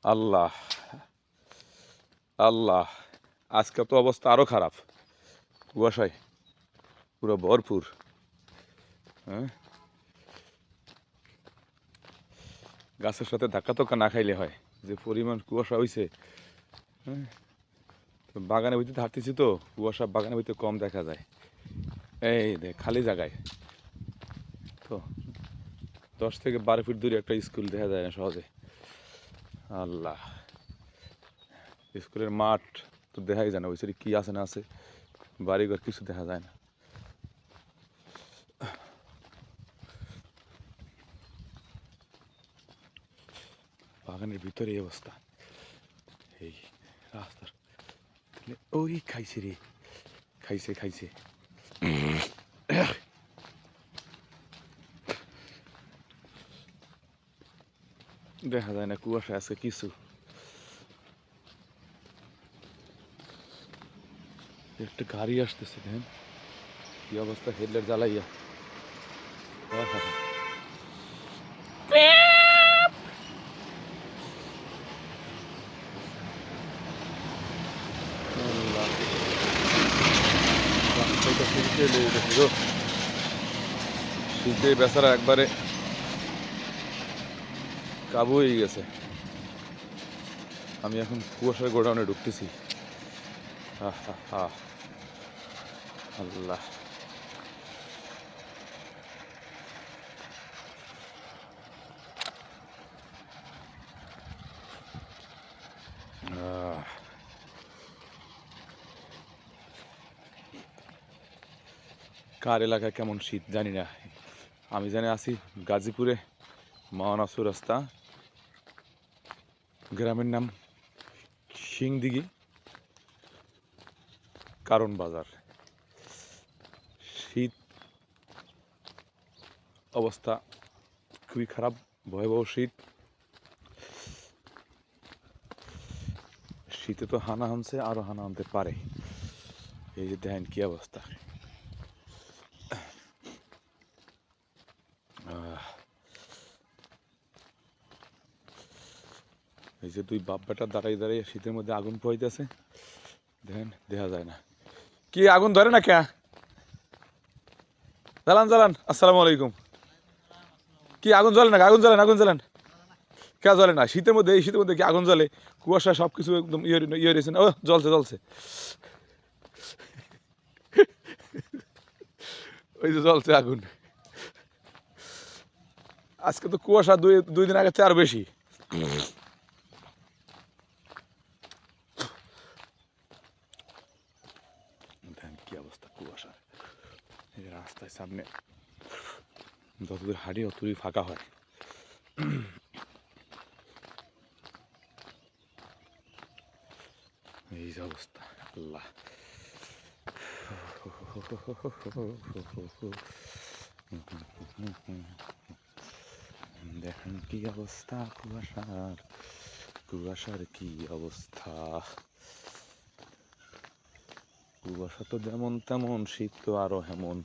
আল্লাহ আল্লাহ, আজকে তো অবস্থা আরো খারাপ, কুয়াশায় পুরো ভরপুর। হ্যাঁ, গাছের সাথে ধাক্কা তোক্কা না খাইলে হয়, যে পরিমাণ কুয়াশা হয়েছে। হ্যাঁ, তো বাগানের ভিতরে হাঁটতেছি তো কুয়াশা বাগানের ভিতরে কম দেখা যায়। এই দেখ খালি জায়গায় তো 10 থেকে 12 ফিট দূরে একটা স্কুল দেখা যায় না সহজে। আল্লাহ, স্কুলের মাঠ তো দেখাই যায় না, ওই সাইডে কি আছে না আছে, বাড়িঘর কিছু দেখা যায় না। বাগানের ভিতরে এই অবস্থা। এই রাস্তার ওই খাইছে রে, খাইছে খাইছে। দেখা যায় না, কুয়াশা আছে কিছু। একটা গাড়ি আসতেছে, দেখেন কি অবস্থা, হেডলাইট জ্বালাইয়া। আহা, আল্লাহ, রাস্তাটা শীতে লেগে গেছে গো। শীতে বেচারা একবারে কাবু হয়ে গেছে। আমি এখন কুয়াশার গোডাউনে ঢুকতেছি। আহা হা, আল্লাহ, আহ, কার এলাকায় কেমন শীত জানি না। আমি জানি আছি গাজীপুরে, মহানাসু রাস্তা, গ্রামের নাম সিংদিঘি, কারণ বাজার। শীত অবস্থা খুবই খারাপ, ভয়াবহ শীত। শীতে তো হানা হানছে, আরো হানা আনতে পারে। এই যে দেখেন কি অবস্থা। এই যে দুই বাপ বেটা দাঁড়াই দাঁড়িয়ে শীতের মধ্যে আগুন পোহাইতেছে, দেখেন দেখা যায় না। কি আগুন ধরে না কে? জ্বালান জ্বালান, আসসালামু আলাইকুম। কি আগুন জ্বলে না? আগুন জ্বলেন, আগুন জ্বলেন। কে জ্বলে না শীতের মধ্যে? এই শীতের মধ্যে কি আগুন জ্বলে? কুয়াশা সব কিছু একদম ইয়ে রয়েছে না। ও জ্বলছে জ্বলছে, ওই যে জ্বলছে আগুন। আজকে তো কুয়াশা দুই দুই দিন আগে চেয়ে আরো বেশি। দেখেন কি অবস্থা কুয়াশার। এই যে রাস্তায় সামনে যতদূর হাঁটি অতদূরই ফাঁকা হয়। এই যে অবস্থা, আল্লাহ। দেখেন কি অবস্থা কুয়াশার, কুয়াশার কি অবস্থা। কুয়াশা তো যেমন তেমন, শীত তো আরো হেমন।